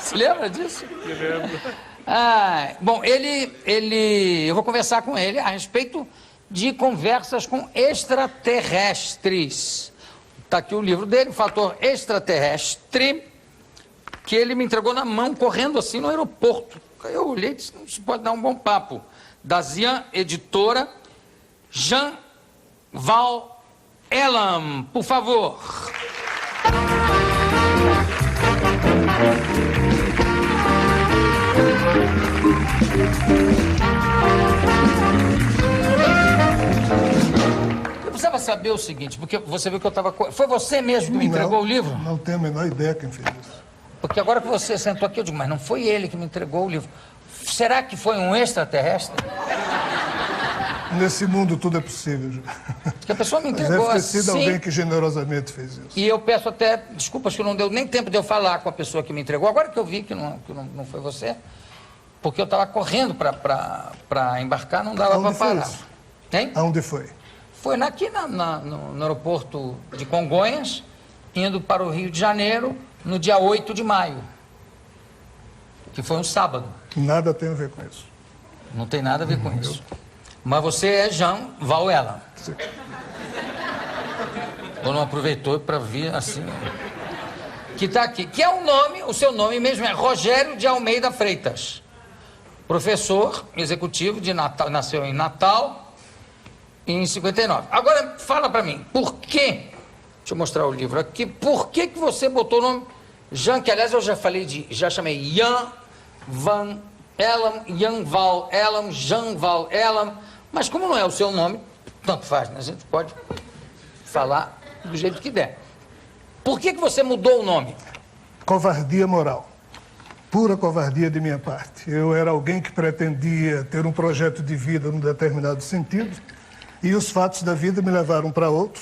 Se lembra disso? Me lembro. Bom, eu vou conversar com ele a respeito de conversas com extraterrestres. Está aqui o livro dele, Fator Extraterrestre, que ele me entregou na mão, correndo assim no aeroporto. Eu olhei e disse, isso pode dar um bom papo. Da Zian Editora, Jean Val Elam, por favor. Eu precisava saber o seguinte, porque você viu que eu estava... Foi você mesmo que me entregou o livro? Não tenho a menor ideia quem fez isso. Porque agora que você sentou aqui, eu digo, mas não foi ele que me entregou o livro. Será que foi um extraterrestre? Nesse mundo tudo é possível. Porque a pessoa me entregou deve ter sido assim... alguém que generosamente fez isso. E eu peço até desculpas que não deu nem tempo de eu falar com a pessoa que me entregou. Agora que eu vi que não foi você, porque eu estava correndo para embarcar, não dava para parar. Foi isso? Hein? Aonde foi? Foi aqui no aeroporto de Congonhas, indo para o Rio de Janeiro, no dia 8 de maio, que foi um sábado. Nada tem a ver com isso. Não tem nada a ver com isso. Mas você é Jean Val Elam. Sim. Ou não aproveitou para vir assim... Que está aqui. Que é o seu nome mesmo é Rogério de Almeida Freitas. Professor executivo de Natal, nasceu em Natal, em 59. Agora, fala para mim, por quê? Deixa eu mostrar o livro aqui. Por que você botou o nome Jean, que aliás eu já chamei Jan Van Elam, Jan Val Elam, Jean Val Elam, mas como não é o seu nome, tanto faz, né? A gente pode falar do jeito que der. Por que você mudou o nome? Covardia moral. Pura covardia de minha parte. Eu era alguém que pretendia ter um projeto de vida num determinado sentido e os fatos da vida me levaram para outro.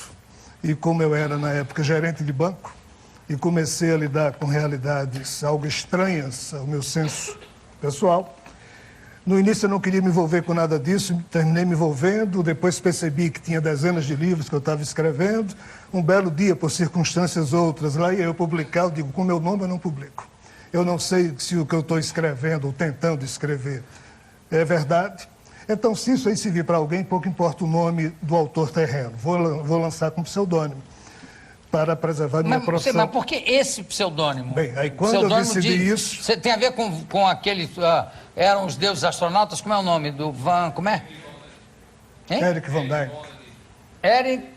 E como eu era, na época, gerente de banco e comecei a lidar com realidades algo estranhas ao meu senso pessoal, no início eu não queria me envolver com nada disso, terminei me envolvendo, depois percebi que tinha dezenas de livros que eu estava escrevendo. Um belo dia, por circunstâncias outras, lá ia eu publicar, eu digo, com meu nome eu não publico. Eu não sei se o que eu estou escrevendo ou tentando escrever é verdade. Então, se isso aí servir para alguém, pouco importa o nome do autor terreno. Vou lançar com pseudônimo para preservar minha profissão. Mas por que esse pseudônimo? Bem, aí quando eu decidi isso... Você tem a ver com aquele... eram os deuses astronautas, como é o nome do Van... Como é? Hein? Eric Von Däniken. Eric...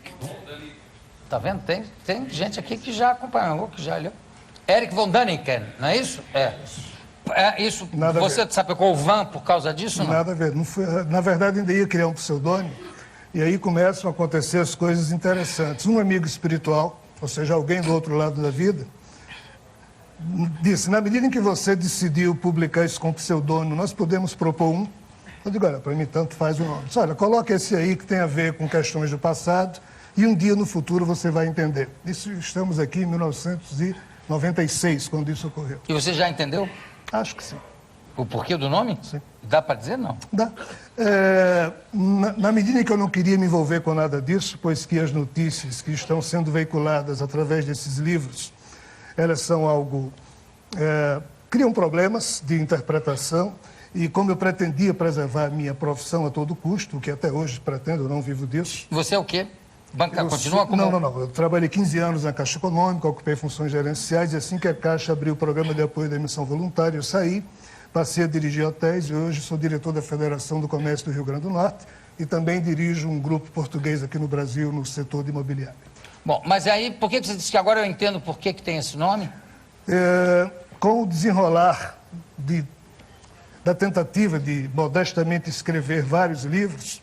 Tá vendo? Tem gente aqui que já acompanhou, que já leu. Eric Von Däniken, não é isso? É. Isso, nada você sabe qual o Van por causa disso, não? Nada a ver. Não foi, na verdade, ainda ia criar um pseudônimo. E aí começam a acontecer as coisas interessantes. Um amigo espiritual, ou seja, alguém do outro lado da vida, disse, na medida em que você decidiu publicar isso com pseudônimo, nós podemos propor um. Eu digo, olha, para mim tanto faz o nome. Disse, olha, coloca esse aí que tem a ver com questões do passado e um dia no futuro você vai entender. Isso, estamos aqui em 1996, quando isso ocorreu. E você já entendeu? Acho que sim. O porquê do nome? Sim. Dá para dizer, não? Dá. Na medida em que eu não queria me envolver com nada disso, pois que as notícias que estão sendo veiculadas através desses livros, elas são algo... criam problemas de interpretação, e como eu pretendia preservar a minha profissão a todo custo, o que até hoje pretendo, eu não vivo disso... Você é o quê? Continua como... Não. Eu trabalhei 15 anos na Caixa Econômica, ocupei funções gerenciais, e assim que a Caixa abriu o programa de apoio da emissão voluntária, eu saí, passei a dirigir hotéis e hoje sou diretor da Federação do Comércio do Rio Grande do Norte e também dirijo um grupo português aqui no Brasil no setor de imobiliário. Bom, mas aí, por que você disse que agora eu entendo por que tem esse nome? Com o desenrolar da tentativa de modestamente escrever vários livros,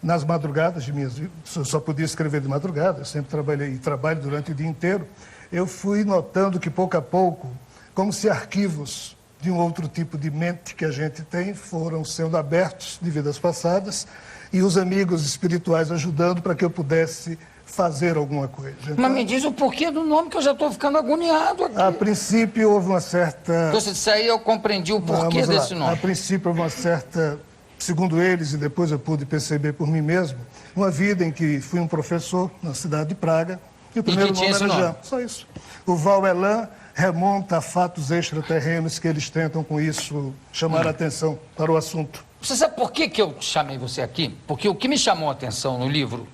nas madrugadas de minhas vidas, eu só podia escrever de madrugada, eu sempre trabalhei e trabalho durante o dia inteiro, eu fui notando que pouco a pouco, como se arquivos de um outro tipo de mente que a gente tem foram sendo abertos de vidas passadas e os amigos espirituais ajudando para que eu pudesse fazer alguma coisa. Então, mas me diz o porquê do nome, que eu já estou ficando agoniado aqui. A princípio houve uma certa... Você disse aí, eu compreendi o porquê desse nome. A princípio houve uma certa, segundo eles, e depois eu pude perceber por mim mesmo, uma vida em que fui um professor na cidade de Praga, E o primeiro tinha nome esse era nome. Jean, só isso. O Val-Elan remonta a fatos extraterrenos que eles tentam com isso chamar a atenção para o assunto. Você sabe por que eu chamei você aqui? Porque o que me chamou a atenção no livro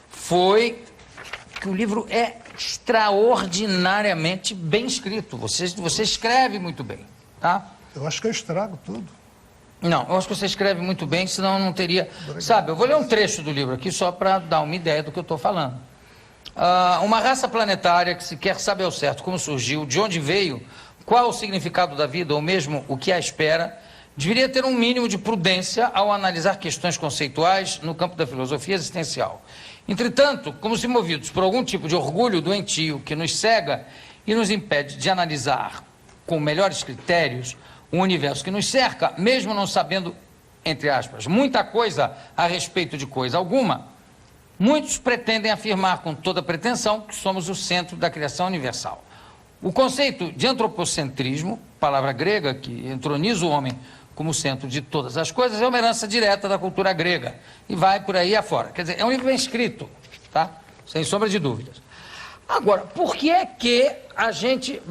foi que o livro é extraordinariamente bem escrito. Você escreve muito bem, tá? Eu acho que eu estrago tudo. Não, eu acho que você escreve muito bem, senão eu não teria... Obrigado. Sabe, eu vou ler um trecho do livro aqui só para dar uma ideia do que eu estou falando. Uma raça planetária que se quer saber ao certo como surgiu, de onde veio, qual o significado da vida, ou mesmo o que a espera, deveria ter um mínimo de prudência ao analisar questões conceituais no campo da filosofia existencial. Entretanto, como se movidos por algum tipo de orgulho doentio que nos cega e nos impede de analisar com melhores critérios o universo que nos cerca, mesmo não sabendo, entre aspas, muita coisa a respeito de coisa alguma, muitos pretendem afirmar com toda pretensão que somos o centro da criação universal. O conceito de antropocentrismo, palavra grega que entroniza o homem como centro de todas as coisas, é uma herança direta da cultura grega e vai por aí afora. Quer dizer, é um livro bem escrito, tá? Sem sombra de dúvidas. Agora, por que é que a gente...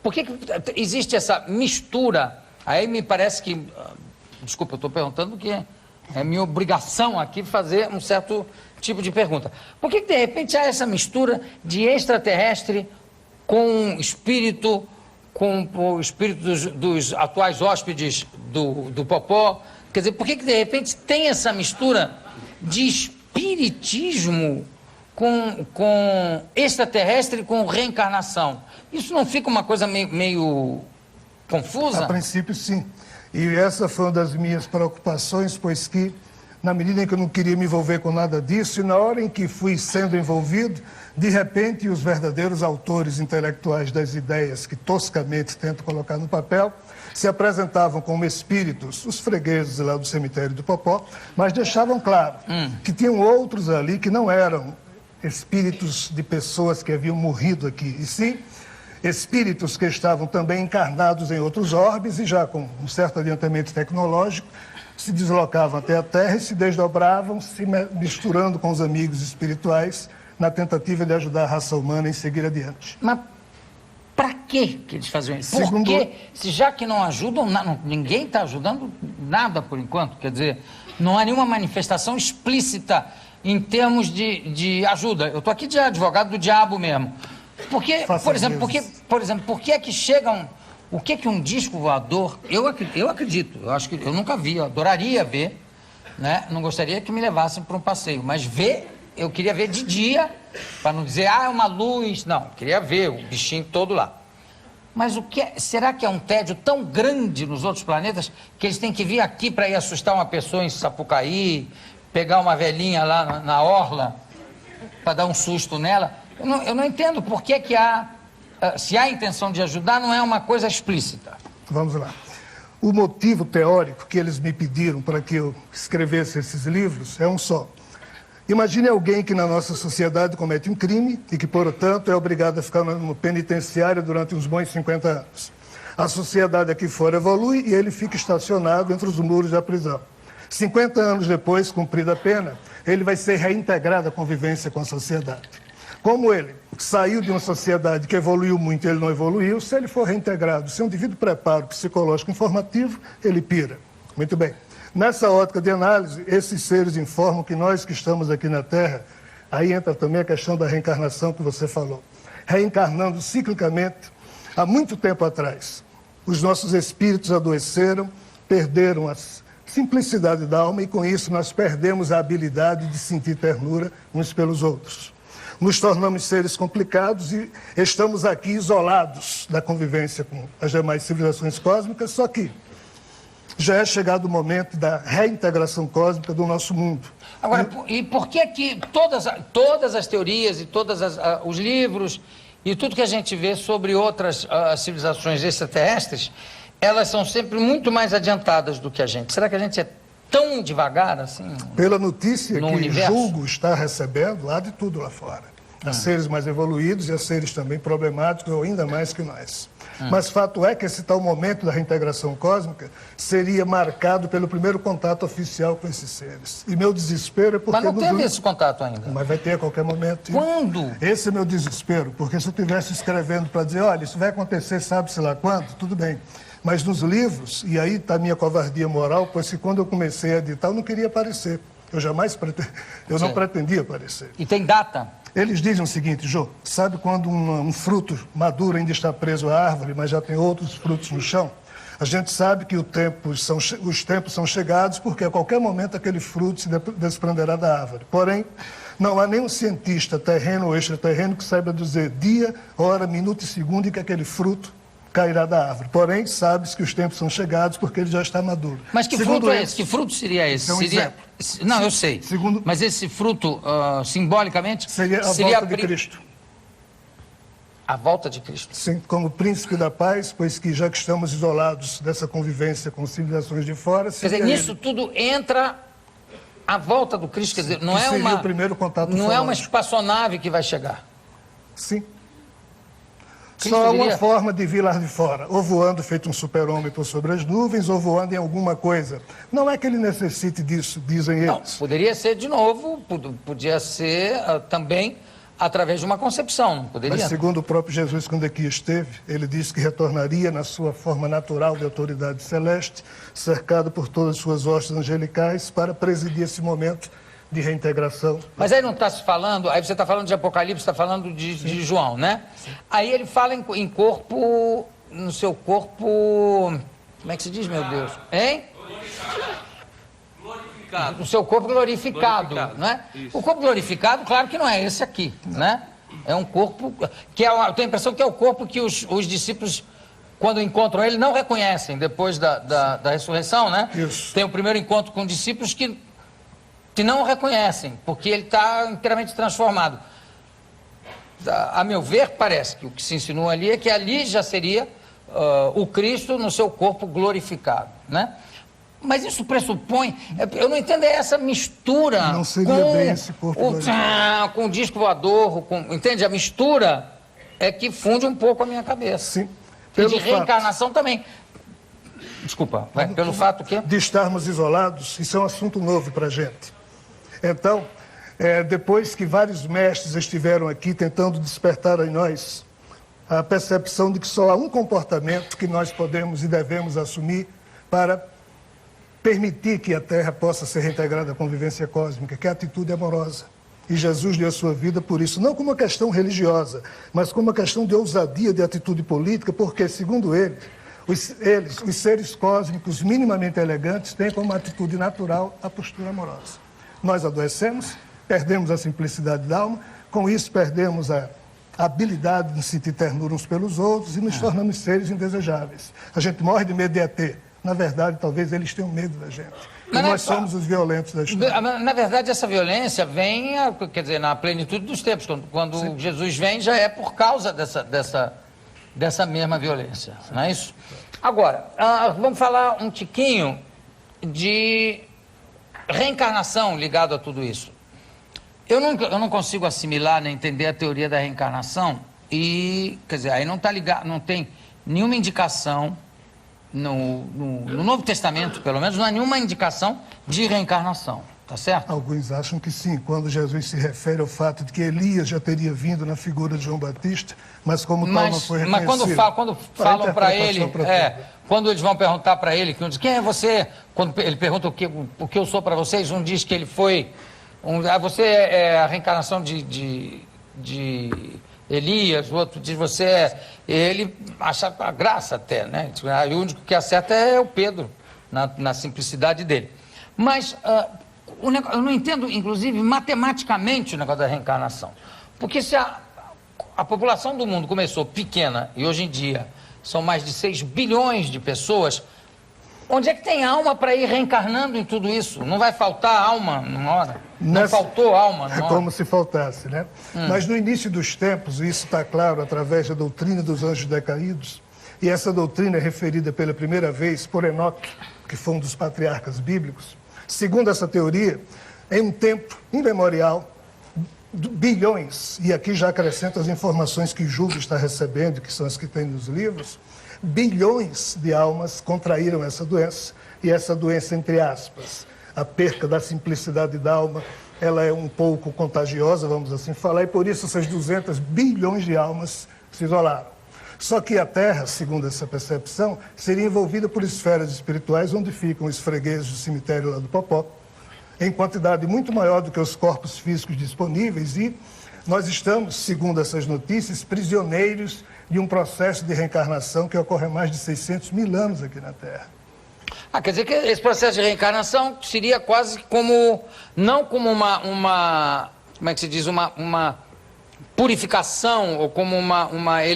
por que existe essa mistura? Aí me parece que... desculpa, eu estou perguntando porque é minha obrigação aqui fazer um certo tipo de pergunta. Por que de repente há essa mistura de extraterrestre com espírito, com o espírito dos atuais hóspedes do Popó? Quer dizer, por que de repente tem essa mistura de espiritismo com extraterrestre, com reencarnação? Isso não fica uma coisa meio confusa? A princípio, sim. E essa foi uma das minhas preocupações, pois que, na medida em que eu não queria me envolver com nada disso, e na hora em que fui sendo envolvido, de repente os verdadeiros autores intelectuais das ideias que toscamente tento colocar no papel, se apresentavam como espíritos, os fregueses lá do cemitério do Popó, mas deixavam claro que tinham outros ali que não eram espíritos de pessoas que haviam morrido aqui, e sim espíritos que estavam também encarnados em outros orbes e já com um certo adiantamento tecnológico, se deslocavam até a Terra e se desdobravam, se misturando com os amigos espirituais na tentativa de ajudar a raça humana em seguir adiante. Mas para que eles faziam isso? Segundo... Porque, se já que não ajudam, ninguém está ajudando nada por enquanto, quer dizer, não há nenhuma manifestação explícita em termos de ajuda. Eu estou aqui de advogado do diabo mesmo. Porque, por exemplo, por que é que chegam... O que é que um disco voador... Eu acredito, eu acho que eu nunca vi, eu adoraria ver, né? Não gostaria que me levassem para um passeio, mas ver, eu queria ver de dia, para não dizer, é uma luz, não, eu queria ver o bichinho todo lá. Mas será que é um tédio tão grande nos outros planetas que eles têm que vir aqui para ir assustar uma pessoa em Sapucaí, pegar uma velhinha lá na orla, para dar um susto nela? Eu não entendo por que se há intenção de ajudar, não é uma coisa explícita. Vamos lá. O motivo teórico que eles me pediram para que eu escrevesse esses livros é um só. Imagine alguém que na nossa sociedade comete um crime e que, portanto, é obrigado a ficar no penitenciário durante uns bons 50 anos. A sociedade aqui fora evolui e ele fica estacionado entre os muros da prisão. 50 anos depois, cumprida a pena, ele vai ser reintegrado à convivência com a sociedade. Como ele saiu de uma sociedade que evoluiu muito e ele não evoluiu, se ele for reintegrado sem um devido preparo psicológico informativo, ele pira. Muito bem. Nessa ótica de análise, esses seres informam que nós que estamos aqui na Terra, aí entra também a questão da reencarnação que você falou, reencarnando ciclicamente há muito tempo atrás. Os nossos espíritos adoeceram, perderam a simplicidade da alma e com isso nós perdemos a habilidade de sentir ternura uns pelos outros. Nos tornamos seres complicados e estamos aqui isolados da convivência com as demais civilizações cósmicas, só que já é chegado o momento da reintegração cósmica do nosso mundo. Agora, e por que todas as teorias e todos os livros e tudo que a gente vê sobre outras civilizações extraterrestres, elas são sempre muito mais adiantadas do que a gente? Será que a gente é tão devagar assim? Pela notícia que universo? julgo estar recebendo, há de tudo lá fora. Há seres mais evoluídos e há seres também problemáticos, ou ainda mais que nós. Mas fato é que esse tal momento da reintegração cósmica seria marcado pelo primeiro contato oficial com esses seres. E meu desespero é porque... Mas não teve esse contato ainda. Mas vai ter a qualquer momento. Quando? Esse é meu desespero, porque se eu estivesse escrevendo para dizer, olha, isso vai acontecer sabe-se lá quando, tudo bem. Mas nos livros, e aí está a minha covardia moral, pois que quando eu comecei a editar, eu não queria aparecer. Eu jamais não pretendia aparecer. E tem data? Eles dizem o seguinte, Jô, sabe quando um fruto maduro ainda está preso à árvore, mas já tem outros frutos no chão? A gente sabe que os tempos são chegados porque a qualquer momento aquele fruto se desprenderá da árvore. Porém, não há nenhum cientista terreno ou extraterreno que saiba dizer dia, hora, minuto e segundo em que aquele fruto cairá da árvore. Porém, sabe-se que os tempos são chegados porque ele já está maduro. Mas que fruto é esse? Que fruto seria esse? Seria... Não, eu sei. Segundo... Mas esse fruto, simbolicamente, seria a volta de Cristo. A volta de Cristo? Sim, como príncipe da paz, pois que já que estamos isolados dessa convivência com civilizações de fora... Quer dizer, nisso tudo entra a volta do Cristo, quer dizer, não é uma... o primeiro contato não é uma espaçonave que vai chegar. Sim. Cristo Só há viria... uma forma de vir lá de fora, ou voando feito um super-homem por sobre as nuvens, ou voando em alguma coisa. Não é que ele necessite disso, dizem eles. Não, poderia ser de novo, podia ser também através de uma concepção, não poderia? Mas segundo o próprio Jesus, quando aqui esteve, ele disse que retornaria na sua forma natural de autoridade celeste, cercado por todas as suas hostes angelicais, para presidir esse momento de reintegração. Mas aí não está se falando, aí você está falando de Apocalipse, está falando de João, né? Sim. Aí ele fala em corpo, no seu corpo, como é que se diz, meu Deus? Hein? Glorificado. No seu corpo glorificado, não é? Isso. O corpo glorificado, claro que não é esse aqui, né? É um corpo, que eu tenho a impressão que é o corpo que os discípulos, quando encontram ele, não reconhecem depois da ressurreição, né? Isso. Tem o primeiro encontro com discípulos que não o reconhecem, porque ele está inteiramente transformado. A meu ver, parece que o que se insinua ali é que ali já seria o Cristo no seu corpo glorificado, né? Mas isso pressupõe, eu não entendo essa mistura. Não seria bem esse corpo glorificado. Com o disco voador, entende? A mistura é que funde um pouco a minha cabeça. Sim. E de reencarnação também. Desculpa, pelo fato que... De estarmos isolados, isso é um assunto novo para a gente. Então, depois que vários mestres estiveram aqui tentando despertar em nós a percepção de que só há um comportamento que nós podemos e devemos assumir para permitir que a Terra possa ser reintegrada à convivência cósmica, que é a atitude amorosa. E Jesus deu a sua vida por isso, não como uma questão religiosa, mas como uma questão de ousadia, de atitude política, porque, segundo ele, os seres cósmicos minimamente elegantes têm como atitude natural a postura amorosa. Nós adoecemos, perdemos a simplicidade da alma, com isso perdemos a habilidade de sentir ternura uns pelos outros e nos tornamos seres indesejáveis. A gente morre de medo de ET. Na verdade, talvez eles tenham medo da gente. E nós somos os violentos da história. Na verdade, essa violência vem, quer dizer, na plenitude dos tempos. Quando Jesus vem, já é por causa dessa mesma violência, não é isso? Agora, vamos falar um tiquinho de reencarnação ligado a tudo isso. Eu não consigo assimilar nem entender a teoria da reencarnação e, quer dizer, aí não está ligado, não tem nenhuma indicação no Novo Testamento, pelo menos, não há nenhuma indicação de reencarnação, tá certo? Alguns acham que sim, quando Jesus se refere ao fato de que Elias já teria vindo na figura de João Batista, mas como tal não foi reconhecido. Mas quando falam para ele, quando eles vão perguntar para ele, que um diz, quem é você? Quando ele pergunta o que eu sou para vocês, um diz que ele foi, você é a reencarnação de Elias, o outro diz você ele acha a graça até, né? O único que acerta é o Pedro, na simplicidade dele. Mas eu não entendo, inclusive, matematicamente o negócio da reencarnação. Porque se a população do mundo começou pequena e hoje em dia são mais de 6 bilhões de pessoas, onde é que tem alma para ir reencarnando em tudo isso? Não vai faltar alma numa hora? Não faltou alma numa hora? É como se faltasse, né? Mas no início dos tempos, e isso está claro através da doutrina dos anjos decaídos, e essa doutrina é referida pela primeira vez por Enoque, que foi um dos patriarcas bíblicos. Segundo essa teoria, em um tempo imemorial, bilhões, e aqui já acrescento as informações que Júlio está recebendo, que são as que tem nos livros, bilhões de almas contraíram essa doença, e essa doença, entre aspas, a perca da simplicidade da alma, ela é um pouco contagiosa, vamos assim falar, e por isso essas 200 bilhões de almas se isolaram. Só que a Terra, segundo essa percepção, seria envolvida por esferas espirituais, onde ficam os fregueses do cemitério lá do Popó, em quantidade muito maior do que os corpos físicos disponíveis, e nós estamos, segundo essas notícias, prisioneiros de um processo de reencarnação que ocorre há mais de 600 mil anos aqui na Terra. Quer dizer que esse processo de reencarnação seria quase como, não como como é que se diz, uma purificação ou como uma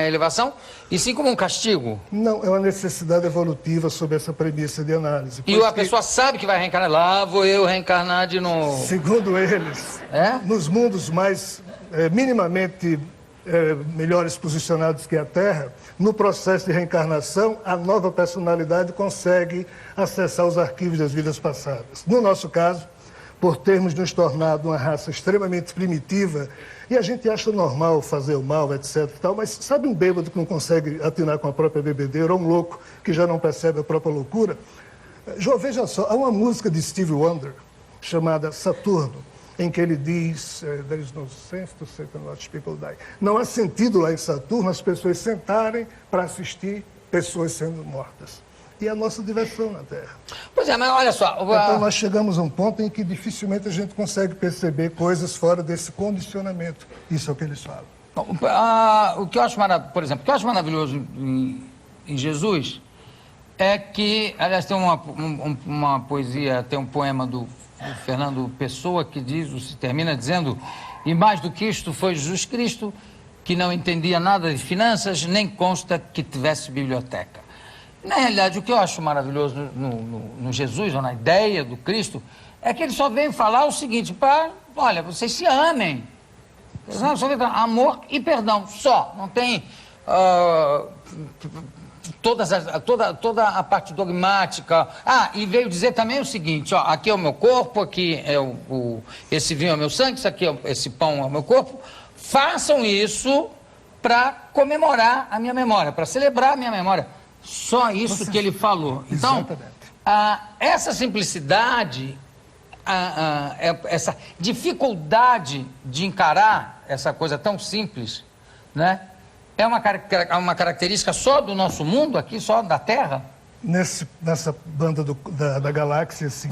elevação, e sim como um castigo? Não, é uma necessidade evolutiva sob essa premissa de análise. E a pessoa sabe que vai reencarnar, lá vou eu reencarnar de novo. Segundo eles, nos mundos mais minimamente melhores posicionados que a Terra, no processo de reencarnação, a nova personalidade consegue acessar os arquivos das vidas passadas. No nosso caso, por termos nos tornado uma raça extremamente primitiva, e a gente acha normal fazer o mal, etc. e tal, mas sabe um bêbado que não consegue atinar com a própria bebedeira, ou um louco que já não percebe a própria loucura? João, veja só, há uma música de Stevie Wonder chamada Saturno, em que ele diz, there is no sense to sit and watch people die. Não há sentido lá em Saturno as pessoas sentarem para assistir pessoas sendo mortas. E é a nossa diversão na Terra. Pois é, mas olha só... Então nós chegamos a um ponto em que dificilmente a gente consegue perceber coisas fora desse condicionamento. Isso é o que eles falam. O que eu acho por exemplo, o que eu acho maravilhoso em Jesus é que, aliás, tem uma poesia, tem um poema do Fernando Pessoa que termina dizendo: e mais do que isto foi Jesus Cristo, que não entendia nada de finanças, nem consta que tivesse biblioteca. Na realidade, o que eu acho maravilhoso no Jesus, ou na ideia do Cristo, é que ele só veio falar o seguinte: olha, vocês se amem. Só veio falar amor e perdão, só. Não tem toda a parte dogmática. E veio dizer também o seguinte: aqui é o meu corpo, aqui é esse vinho é o meu sangue, esse pão é o meu corpo. Façam isso para comemorar a minha memória, para celebrar a minha memória. Só isso que ele falou. Então, essa simplicidade, essa dificuldade de encarar essa coisa tão simples, né, é uma característica só do nosso mundo aqui, só da Terra? Nessa banda da galáxia, sim.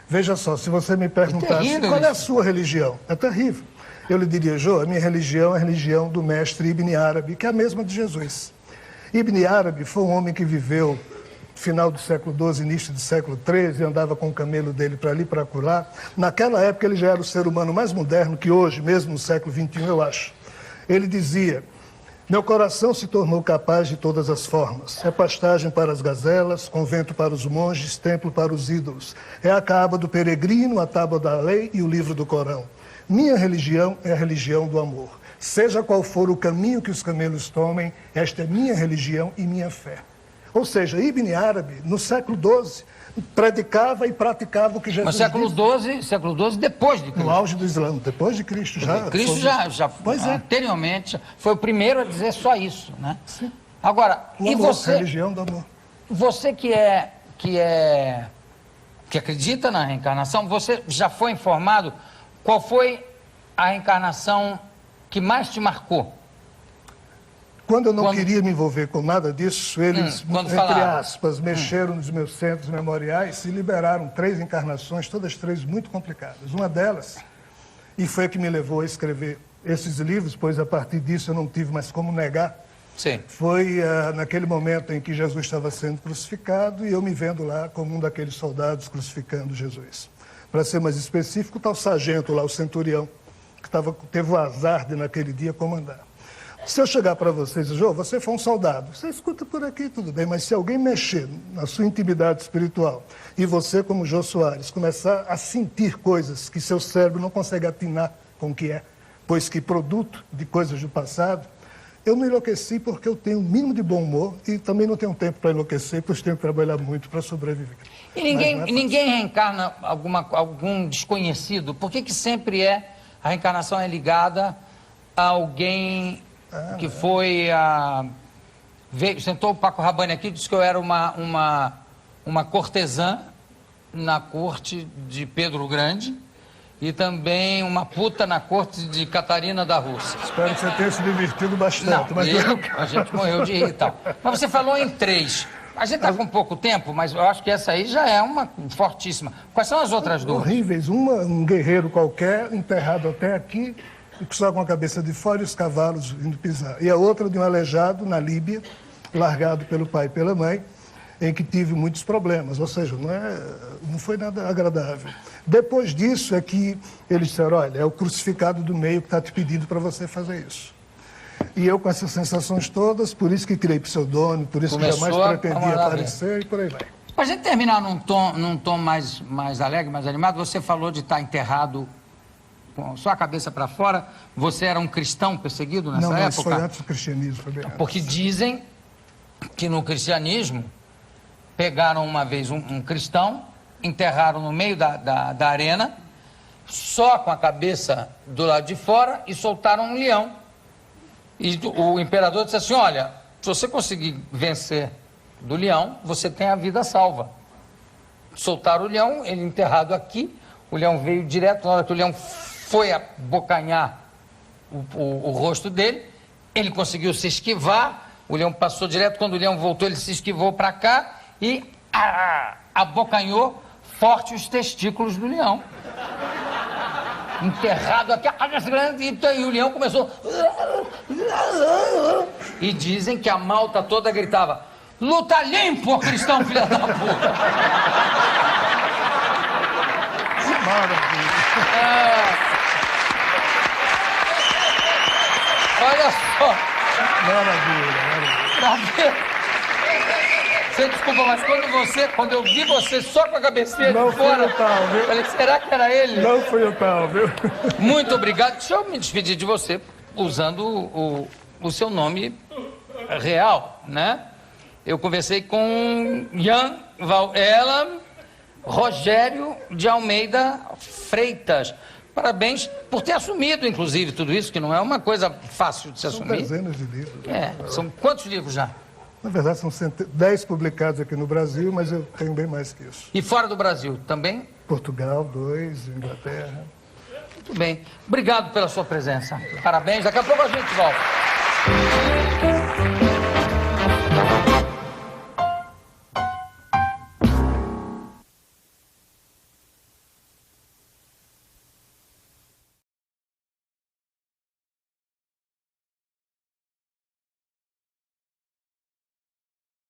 Veja só, se você me perguntasse qual é a sua religião, é terrível. Eu lhe diria: Jô, a minha religião é a religião do mestre Ibn Arabi, que é a mesma de Jesus. Ibn Arabi foi um homem que viveu final do século XII, início do século XIII, andava com o camelo dele para ali e para acolá. Naquela época ele já era o ser humano mais moderno que hoje, mesmo no século XXI, eu acho. Ele dizia: meu coração se tornou capaz de todas as formas. É pastagem para as gazelas, convento para os monges, templo para os ídolos. É a caba do peregrino, a tábua da lei e o livro do Corão. Minha religião é a religião do amor. Seja qual for o caminho que os camelos tomem, esta é minha religião e minha fé. Ou seja, Ibn Arabi, no século XII, predicava e praticava o que Jesus disse. Mas século XII depois de Cristo. No auge do Islã, depois de Cristo já. Cristo já anteriormente, foi o primeiro a dizer só isso, né? Sim. Agora, e você... religião do amor. Você que acredita na reencarnação, você já foi informado qual foi a reencarnação que mais te marcou? Quando eu não queria me envolver com nada disso, eles, entre aspas, mexeram nos meus centros memoriais e liberaram 3 encarnações, todas 3 muito complicadas. Uma delas, e foi a que me levou a escrever esses livros, pois a partir disso eu não tive mais como negar, Sim. foi naquele momento em que Jesus estava sendo crucificado e eu me vendo lá como um daqueles soldados crucificando Jesus. Para ser mais específico, o tal sargento lá, o centurião, que teve o azar de naquele dia comandar. Se eu chegar para vocês e dizer: Jô, você foi um soldado, você escuta por aqui, tudo bem, mas se alguém mexer na sua intimidade espiritual e você, como Jô Soares, começar a sentir coisas que seu cérebro não consegue atinar com o que é, pois que produto de coisas do passado, eu não enlouqueci porque eu tenho um mínimo de bom humor e também não tenho tempo para enlouquecer, pois tenho que trabalhar muito para sobreviver. E ninguém reencarna algum desconhecido? Por que sempre é A reencarnação é ligada a alguém que foi veio, sentou o Paco Rabanne aqui e disse que eu era uma cortesã na corte de Pedro o Grande e também uma puta na corte de Catarina da Rússia. Espero que você tenha se divertido bastante. Não, a gente morreu de rir e tal. Mas você falou em 3. A gente está com pouco tempo, mas eu acho que essa aí já é uma fortíssima. Quais são as outras 2? Horríveis. Um guerreiro qualquer, enterrado até aqui, só com a cabeça de fora e os cavalos indo pisar. E a outra de um aleijado na Líbia, largado pelo pai e pela mãe, em que tive muitos problemas. Ou seja, não foi nada agradável. Depois disso é que eles disseram, olha, é o crucificado do meio que está te pedindo para você fazer isso. E eu com essas sensações todas, por isso que criei pseudônimo, por isso que jamais pretendia aparecer e por aí vai. Para a gente terminar num tom mais alegre, mais animado, você falou de estar enterrado com só a cabeça para fora. Você era um cristão perseguido nessa época? Não, isso foi antes do cristianismo. Foi bem antes. Porque dizem que no cristianismo pegaram uma vez um cristão, enterraram no meio da arena, só com a cabeça do lado de fora e soltaram um leão. E o imperador disse assim, olha, se você conseguir vencer do leão, você tem a vida salva. Soltaram o leão, ele enterrado aqui, o leão veio direto, na hora que o leão foi abocanhar o rosto dele, ele conseguiu se esquivar, o leão passou direto, quando o leão voltou, ele se esquivou para cá e abocanhou forte os testículos do leão. Enterrado aqui, e o leão começou... E dizem que a malta toda gritava, luta limpo, cristão, filha da puta! Olha só! Maravilha. Você desculpa, mas quando eu vi você só com a cabecinha Não de fora, fui eu tal, viu? falei, será que era ele? Não fui eu tal, viu? Muito obrigado. Deixa eu me despedir de você usando o seu nome real, né? Eu conversei com Jan Valella Rogério de Almeida Freitas. Parabéns por ter assumido, inclusive, tudo isso, que não é uma coisa fácil de se assumir. São dezenas de livros. São quantos livros já? Na verdade, são 10 publicados aqui no Brasil, mas eu tenho bem mais que isso. E fora do Brasil também? Portugal, 2, Inglaterra. Muito bem. Obrigado pela sua presença. Parabéns. Daqui a pouco a gente volta.